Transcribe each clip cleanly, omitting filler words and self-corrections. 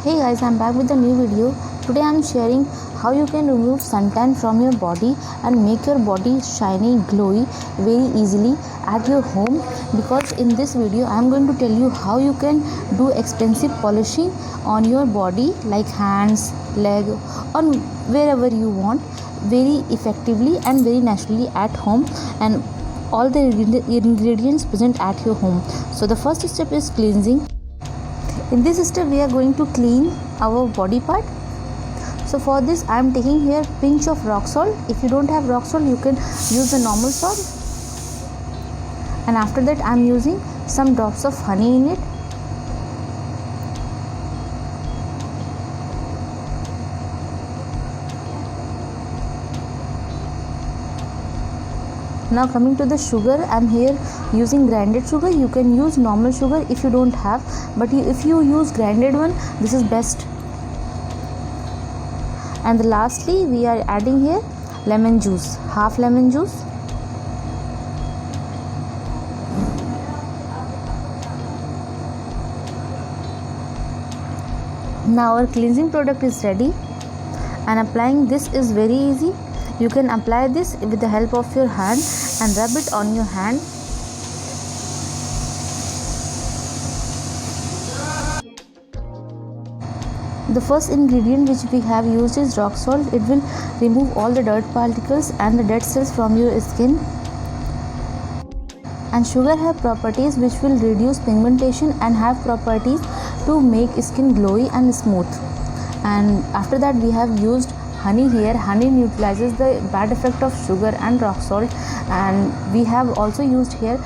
Hey guys, I'm back with a new video. Today I'm sharing how you can remove suntan from your body and make your body shiny, glowy very easily at your home, because in this video I'm going to tell you how you can do expensive polishing on your body like hands, leg or wherever you want very effectively and very naturally at home, and all the ingredients present at your home. So the first step is cleansing. In this step we are going to clean our body part. So for this I am taking here pinch of rock salt. If you don't have rock salt, you can use the normal salt, and after that I am using some drops of honey in it. Now coming to the sugar, I am here using grinded sugar. You can use normal sugar if you don't have, but if you use grinded one, this is best. And lastly we are adding here lemon juice, half lemon juice. Now our cleansing product is ready, and applying this is very easy. You can apply this with the help of your hand and rub it on your hand. The first ingredient which we have used is rock salt. It will remove all the dirt particles and the dead cells from your skin. And sugar have properties which will reduce pigmentation and have properties to make skin glowy and smooth. And after that we have used honey here. Honey neutralizes the bad effect of sugar and rock salt. And we have also used here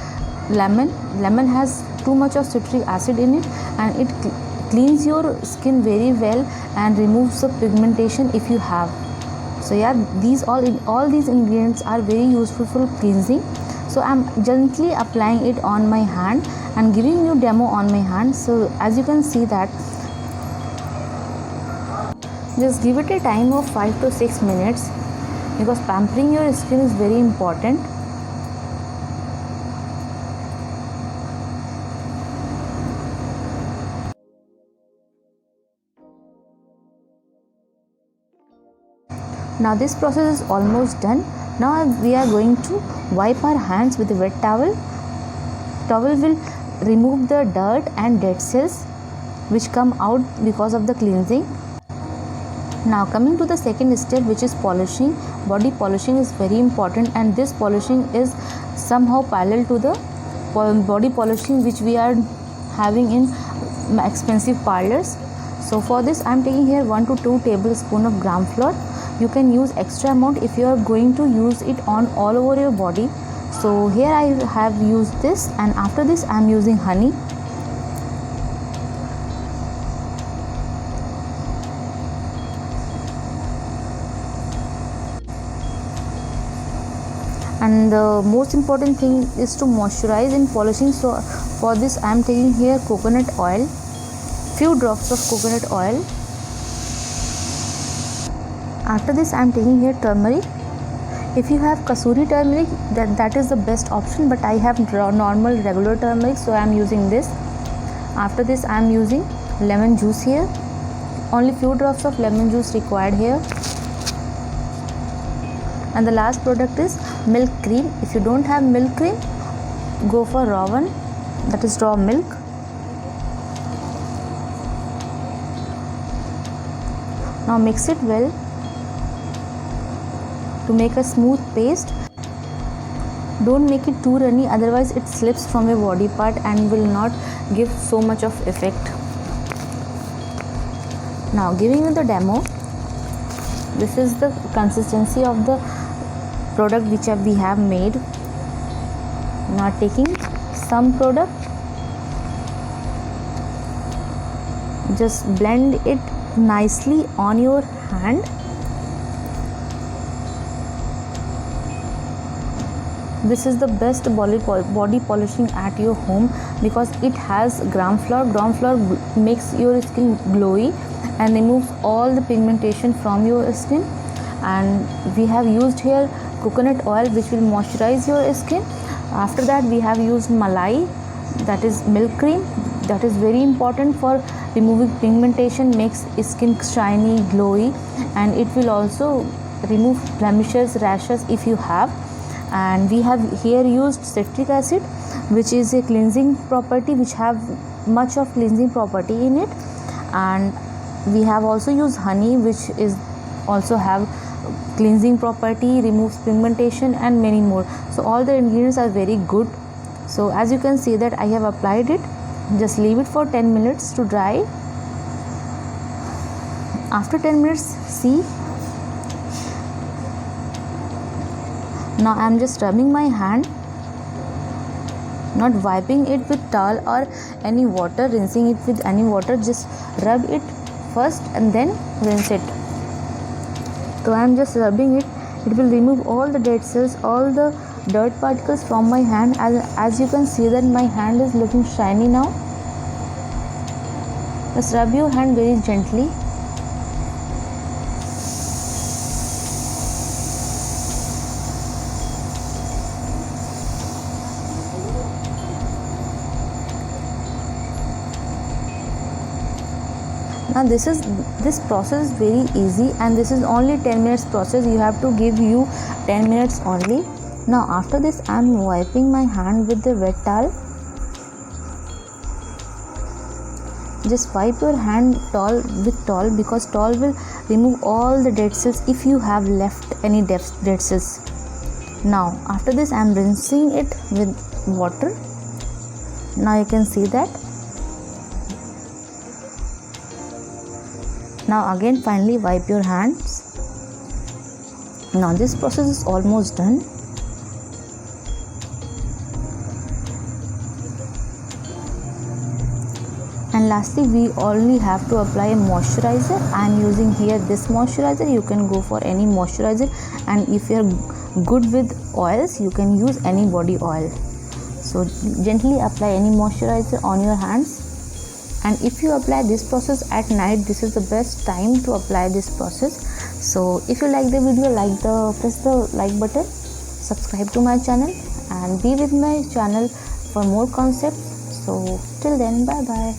lemon. Lemon has too much of citric acid in it, and it cleans your skin very well and removes the pigmentation if you have. So yeah, all these ingredients are very useful for cleansing. So I'm gently applying it on my hand and giving you demo on my hand. So as you can see that, just give it a time of 5 to 6 minutes, because pampering your skin is very important. Now this process is almost done. Now we are going to wipe our hands with a wet towel. Towel will remove the dirt and dead cells which come out because of the cleansing. Now coming to the second step, which is polishing. Body polishing is very important, and this polishing is somehow parallel to the body polishing which we are having in expensive parlors. So for this I am taking here 1 to 2 tablespoons of gram flour. You can use extra amount if you are going to use it on all over your body. So here I have used this, and after this I am using honey. And the most important thing is to moisturize in polishing. So for this I am taking here coconut oil, few drops of coconut oil. After this I am taking here turmeric. If you have kasuri turmeric, that is the best option, but I have normal regular turmeric, so I am using this. After this I am using lemon juice here. Only few drops of lemon juice required here. And the last product is milk cream. If you don't have milk cream, go for raw one, that is raw milk. Now mix it well to make a smooth paste. Don't make it too runny, otherwise it slips from your body part and will not give so much of effect. Now giving you the demo, this is the consistency of the product which we have made. Now taking some product, just blend it nicely on your hand. This is the best body polishing at your home, because it has gram flour. Gram flour makes your skin glowy and removes all the pigmentation from your skin. And we have used here coconut oil which will moisturize your skin. After that we have used malai, that is milk cream, that is very important for removing pigmentation, makes skin shiny, glowy, and it will also remove blemishes, rashes if you have. And we have here used citric acid, which is a cleansing property, which have much of cleansing property in it. And we have also used honey, which is also have cleansing property, removes pigmentation, and many more. So all the ingredients are very good. So as you can see that I have applied it. Just leave it for 10 minutes to dry. After 10 minutes, see, now I am just rubbing my hand, not wiping it with towel or any water, rinsing it with any water. Just rub it first and then rinse it. So I am just rubbing it. It will remove all the dead cells, all the dirt particles from my hand. As you can see that my hand is looking shiny now. Just rub your hand very gently. Now this process is very easy, and this is only 10 minutes process. You have to give you 10 minutes only. Now after this I am wiping my hand with the wet towel. Just wipe your hand with towel, because towel will remove all the dead cells if you have left any dead cells. Now after this I am rinsing it with water. Now you can see that. Now again finally wipe your hands. Now this process is almost done. And lastly, we only have to apply a moisturizer. I am using here this moisturizer. You can go for any moisturizer, and if you are good with oils, you can use any body oil. So gently apply any moisturizer on your hands. And if you apply this process at night, this is the best time to apply this process. So if you like the video, press the like button, subscribe to my channel, and be with my channel for more concepts. So till then, bye bye.